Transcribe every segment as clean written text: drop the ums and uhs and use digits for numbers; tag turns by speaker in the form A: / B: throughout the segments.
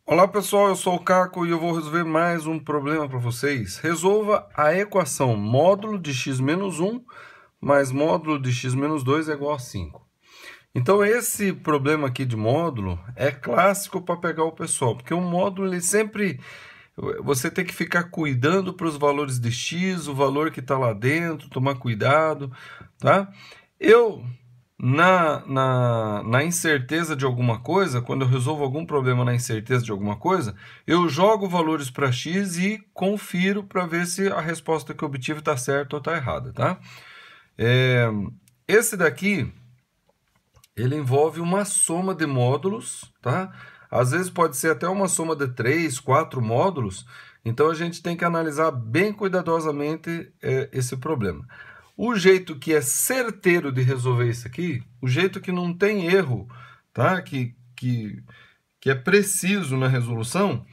A: Olá pessoal, eu sou o Caco e eu vou resolver mais um problema para vocês. Resolva a equação módulo de x menos 1 mais módulo de x menos 2 é igual a 5. Então esse problema aqui de módulo é clássico para pegar o pessoal, porque o módulo ele sempre... Você tem que ficar cuidando para os valores de x, o valor que está lá dentro, tomar cuidado, tá? Na incerteza de alguma coisa, quando eu resolvo algum problema na incerteza de alguma coisa, eu jogo valores para x e confiro para ver se a resposta que eu obtive está certa ou está errada, tá? Esse daqui, ele envolve uma soma de módulos, tá? Às vezes pode ser até uma soma de 3, 4 módulos, então a gente tem que analisar bem cuidadosamente esse problema. O jeito que é certeiro de resolver isso aqui, o jeito que não tem erro, tá? Que é preciso na resolução,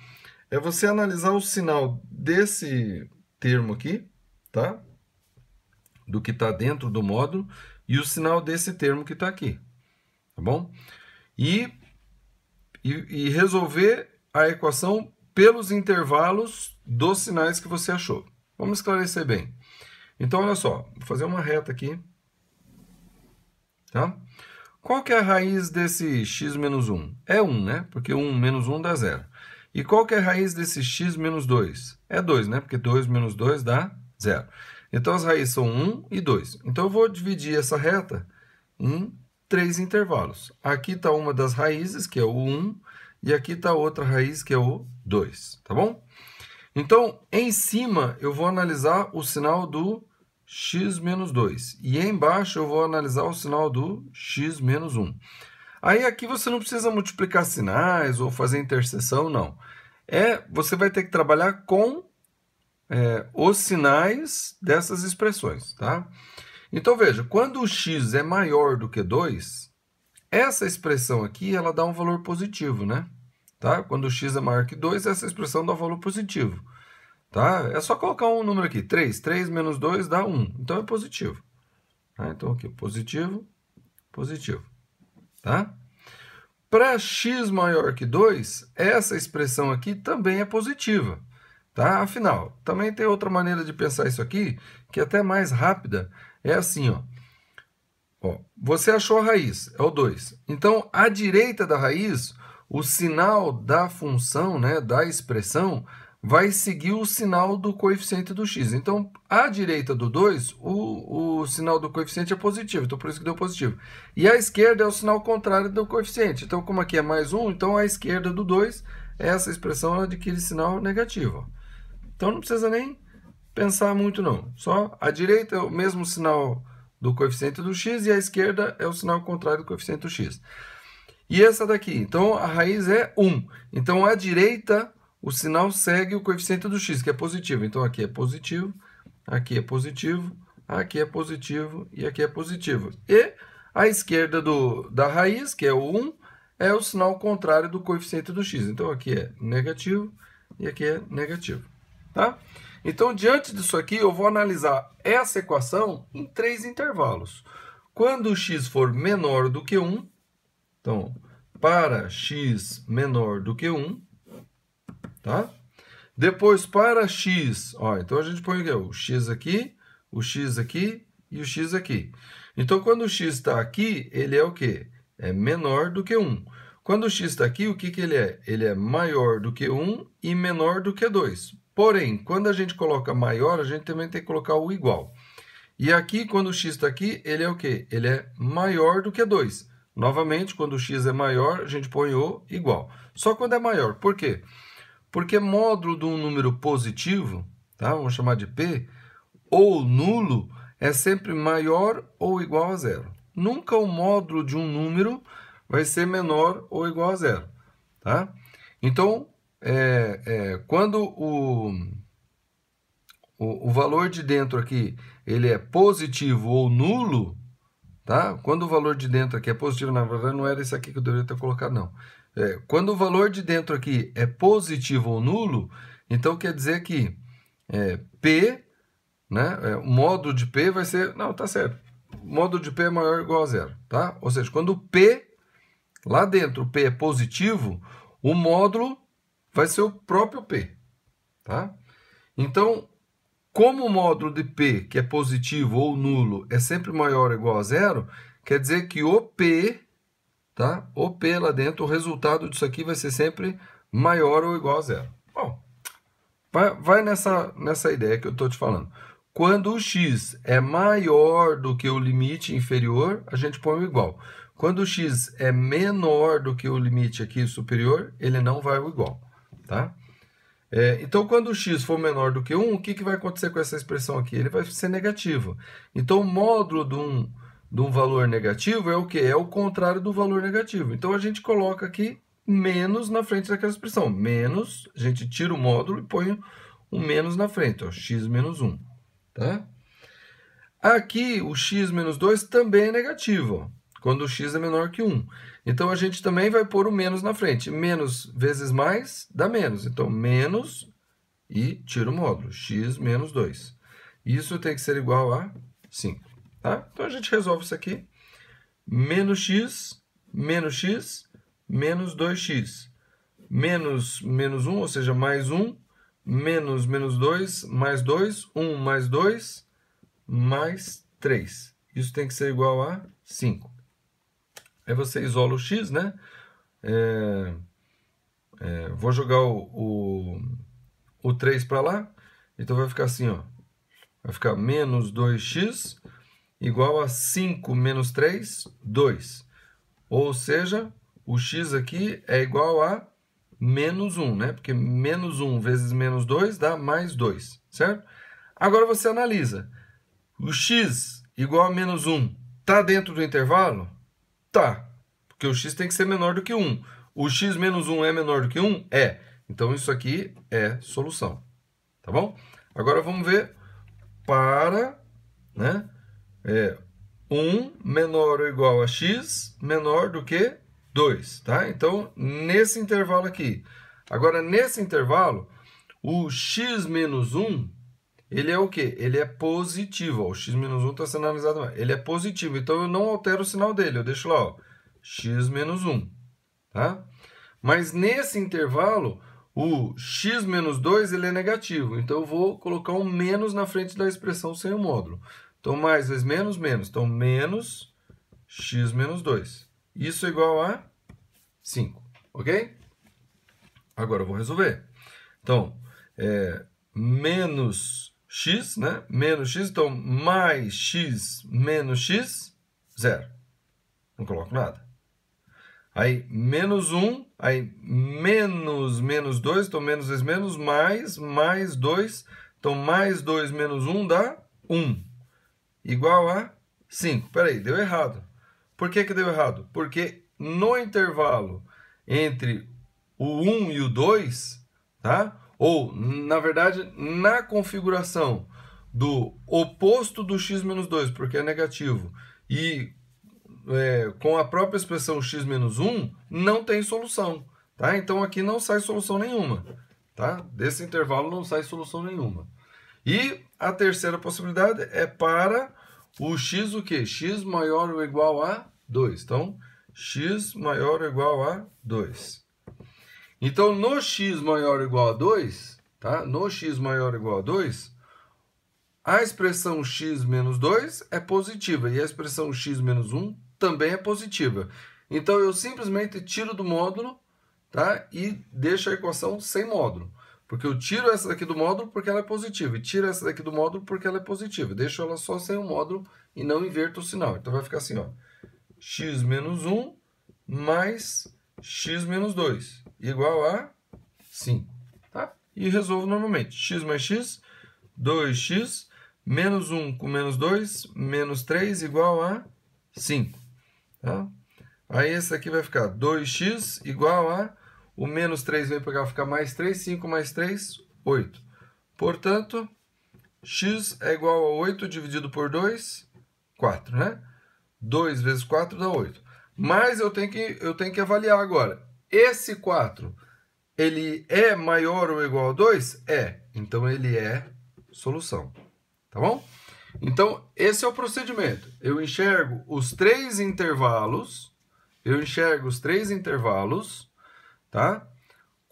A: é você analisar o sinal desse termo aqui, tá? Do que está dentro do módulo, e o sinal desse termo que está aqui, tá bom? E resolver a equação pelos intervalos dos sinais que você achou. Vamos esclarecer bem. Então, olha só, vou fazer uma reta aqui, tá? Qual que é a raiz desse x menos 1? É 1, né? Porque 1 menos 1 dá 0. E qual que é a raiz desse x menos 2? É 2, né? Porque 2 menos 2 dá 0. Então, as raízes são 1 e 2. Então, eu vou dividir essa reta em 3 intervalos. Aqui está uma das raízes, que é o 1, e aqui está outra raiz, que é o 2, tá bom? Então, em cima, eu vou analisar o sinal do x menos 2. E embaixo, eu vou analisar o sinal do x menos 1. Aí, aqui você não precisa multiplicar sinais ou fazer interseção, não. Você vai ter que trabalhar com os sinais dessas expressões, tá? Então, veja, quando o x é maior do que 2, essa expressão aqui, ela dá um valor positivo, né? Tá? Quando o x é maior que 2, essa expressão dá um valor positivo. Tá? É só colocar um número aqui, 3. 3 menos 2 dá 1. Então, é positivo. Tá? Então, aqui, positivo, positivo. Tá? Para x maior que 2, essa expressão aqui também é positiva. Tá? Afinal, também tem outra maneira de pensar isso aqui, que é até mais rápida. É assim, ó. Você achou a raiz, é o 2. Então, à direita da raiz, o sinal da função, né, da expressão, vai seguir o sinal do coeficiente do x. Então, à direita do 2, o sinal do coeficiente é positivo, então por isso que deu positivo. E à esquerda é o sinal contrário do coeficiente. Então, como aqui é mais 1, então à esquerda do 2, essa expressão adquire sinal negativo. Então, não precisa nem pensar muito, não. Só à direita é o mesmo sinal do coeficiente do x e à esquerda é o sinal contrário do coeficiente do x. E essa daqui, então a raiz é 1. Então, à direita, o sinal segue o coeficiente do x, que é positivo. Então, aqui é positivo, aqui é positivo, aqui é positivo e aqui é positivo. E à esquerda da raiz, que é o 1, é o sinal contrário do coeficiente do x. Então, aqui é negativo e aqui é negativo. Tá? Então, diante disso aqui, eu vou analisar essa equação em 3 intervalos. Quando o x for menor do que 1, então, para x menor do que 1, tá? Depois, para x, ó, então a gente põe aqui, o x aqui, o x aqui e o x aqui. Então, quando o x está aqui, ele é o quê? É menor do que 1. Quando o x está aqui, o que ele é? Ele é maior do que 1 e menor do que 2. Porém, quando a gente coloca maior, a gente também tem que colocar o igual. E aqui, quando o x está aqui, ele é o quê? Ele é maior do que 2. Novamente, quando o x é maior, a gente põe o igual. Só quando é maior. Por quê? Porque módulo de um número positivo, tá? Vamos chamar de p, ou nulo, é sempre maior ou igual a 0. Nunca o módulo de um número vai ser menor ou igual a 0. Tá? Então, quando o valor de dentro aqui ele é positivo ou nulo, tá? Quando o valor de dentro aqui é positivo, na verdade não era isso aqui que eu deveria ter colocado, não. Quando o valor de dentro aqui é positivo ou nulo, então quer dizer que P, né, o módulo de P vai ser... Não, tá certo. O módulo de P é maior ou igual a 0, tá? Ou seja, quando o P, lá dentro, o P é positivo, o módulo vai ser o próprio P, tá? Então, como o módulo de P, que é positivo ou nulo, é sempre maior ou igual a zero, quer dizer que o P, tá? O P lá dentro, o resultado disso aqui vai ser sempre maior ou igual a zero. Bom, vai nessa ideia que eu estou te falando. Quando o x é maior do que o limite inferior, a gente põe o igual. Quando o x é menor do que o limite aqui superior, ele não vai o igual, tá? Então, quando o x for menor do que 1, o que vai acontecer com essa expressão aqui? Ele vai ser negativo. Então, o módulo de um valor negativo é o quê? É o contrário do valor negativo. Então, a gente coloca aqui menos na frente daquela expressão. Menos, a gente tira o módulo e põe um menos na frente, ó, x menos 1. Tá? Aqui, o x menos 2 também é negativo, ó, quando o x é menor que 1. Então, a gente também vai pôr o menos na frente. Menos vezes mais dá menos. Então, menos e tira o módulo, x menos 2. Isso tem que ser igual a 5. Tá? Então, a gente resolve isso aqui. Menos x, menos 2x. Menos 1, ou seja, mais 1. Menos 2, mais 2. 1 mais 2, mais 3. Isso tem que ser igual a 5. Aí você isola o x, né? Vou jogar o 3 para lá. Então vai ficar assim, ó. Vai ficar menos 2x igual a 5 menos 3, 2. Ou seja, o x aqui é igual a menos 1, né? Porque menos 1 vezes menos 2 dá mais 2, certo? Agora você analisa. O x igual a menos 1 está dentro do intervalo? Tá, porque o x tem que ser menor do que 1. O x menos 1 é menor do que 1? É. Então, isso aqui é solução. Tá bom? Agora, vamos ver para, né, 1 menor ou igual a x menor do que 2. Tá? Então, nesse intervalo aqui. Agora, nesse intervalo, o x menos 1, ele é o quê? Ele é positivo. Ó, o x menos 1 está sendo analisado mais. Ele é positivo, então eu não altero o sinal dele. Eu deixo lá, ó, x menos 1. Tá? Mas nesse intervalo, o x menos 2 ele é negativo. Então eu vou colocar um menos na frente da expressão sem o módulo. Então, mais vezes menos, menos. Então, menos x menos 2. Isso é igual a 5. Ok? Agora eu vou resolver. Então, menos x, né? Menos x, então mais x menos x, 0. Não coloco nada. Aí, menos 1, aí menos 2, então menos vezes menos, mais 2, então mais 2 menos 1 dá 1, igual a 5. Peraí, deu errado. Por que deu errado? Porque no intervalo entre o 1 e o 2, tá? Ou, na verdade, na configuração do oposto do x menos 2, porque é negativo, e com a própria expressão x menos 1, não tem solução. Tá? Então, aqui não sai solução nenhuma. Tá? Desse intervalo não sai solução nenhuma. E a terceira possibilidade é para o x o quê? X maior ou igual a 2. Então, x maior ou igual a 2. Então, no x maior ou igual a 2, tá? No x maior ou igual a 2, a expressão x menos 2 é positiva e a expressão x menos 1 também é positiva. Então, eu simplesmente tiro do módulo, tá? E deixo a equação sem módulo. Porque eu tiro essa daqui do módulo porque ela é positiva e tiro essa daqui do módulo porque ela é positiva. Deixo ela só sem o módulo e não inverto o sinal. Então, vai ficar assim, ó. X menos 1 mais x menos 2 igual a 5. Tá? E resolvo normalmente. X mais x, 2x, menos 1 com menos 2, menos 3 igual a 5. Tá? Aí esse aqui vai ficar 2x igual a... O menos 3 vem pegar, ficar mais 3, 5 mais 3, 8. Portanto, x é igual a 8 dividido por 2, 4, né? 2 vezes 4 dá 8. Mas eu tenho que avaliar agora. Esse 4, ele é maior ou igual a 2? É. Então, ele é solução. Tá bom? Então, esse é o procedimento. Eu enxergo os três intervalos, tá?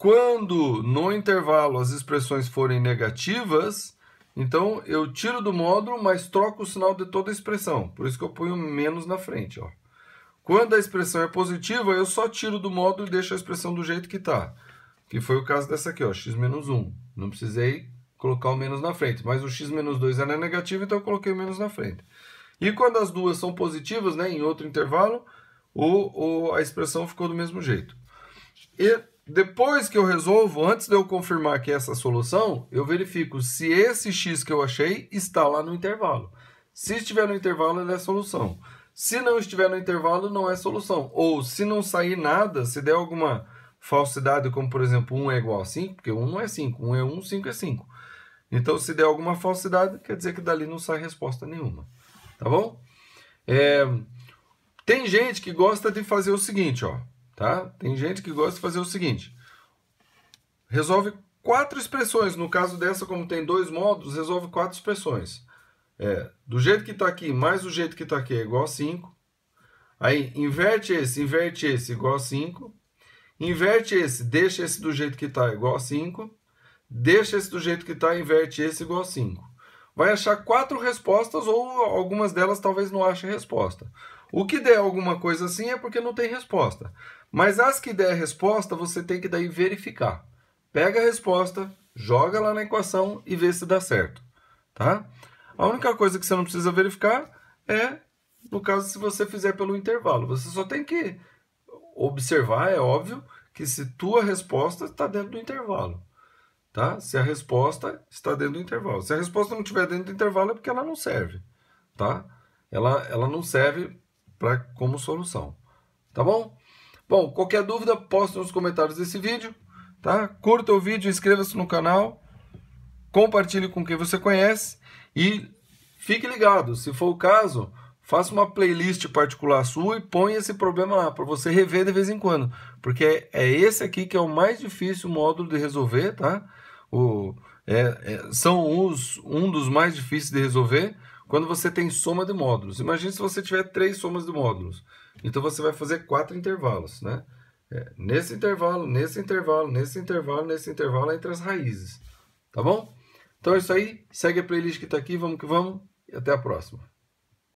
A: Quando no intervalo as expressões forem negativas, então eu tiro do módulo, mas troco o sinal de toda a expressão. Por isso que eu ponho menos na frente. Ó. Quando a expressão é positiva, eu só tiro do módulo e deixo a expressão do jeito que está. Que foi o caso dessa aqui, ó, x menos 1. Não precisei colocar o menos na frente, mas o x menos 2 era negativo, então eu coloquei o menos na frente. E quando as duas são positivas, né, em outro intervalo, a expressão ficou do mesmo jeito. E depois que eu resolvo, antes de eu confirmar que é essa solução, eu verifico se esse x que eu achei está lá no intervalo. Se estiver no intervalo, ele é solução. Se não estiver no intervalo, não é solução. Ou se não sair nada, se der alguma falsidade, como por exemplo 1 é igual a 5, porque 1 não é 5, 1 é 1, 5 é 5. Então se der alguma falsidade, quer dizer que dali não sai resposta nenhuma. Tá bom? Tem gente que gosta de fazer o seguinte, ó. Tá? Tem gente que gosta de fazer o seguinte. Resolve 4 expressões. No caso dessa, como tem 2 módulos, resolve 4 expressões. Do jeito que está aqui, mais o jeito que está aqui é igual a 5. Aí, inverte esse, igual a 5. Inverte esse, deixa esse do jeito que está, igual a 5. Deixa esse do jeito que está, inverte esse, igual a 5. Vai achar 4 respostas, ou algumas delas talvez não ache resposta. O que der alguma coisa assim é porque não tem resposta. Mas as que der resposta, você tem que daí verificar. Pega a resposta, joga lá na equação e vê se dá certo. Tá? A única coisa que você não precisa verificar é, no caso, se você fizer pelo intervalo. Você só tem que observar, é óbvio, que se tua resposta está dentro do intervalo. Tá? Se a resposta está dentro do intervalo. Se a resposta não estiver dentro do intervalo é porque ela não serve. Tá? Ela não serve como solução. Tá bom? Bom, qualquer dúvida, poste nos comentários desse vídeo. Tá? Curta o vídeo, inscreva-se no canal. Compartilhe com quem você conhece. E fique ligado, se for o caso, faça uma playlist particular sua e põe esse problema lá, para você rever de vez em quando. Porque é esse aqui que é o mais difícil módulo de resolver, tá? São um dos mais difíceis de resolver quando você tem soma de módulos. Imagine se você tiver 3 somas de módulos. Então você vai fazer 4 intervalos, né? Nesse intervalo, nesse intervalo, nesse intervalo, nesse intervalo, entre as raízes. Tá bom? Então é isso aí. Segue a playlist que está aqui. Vamos que vamos. E até a próxima.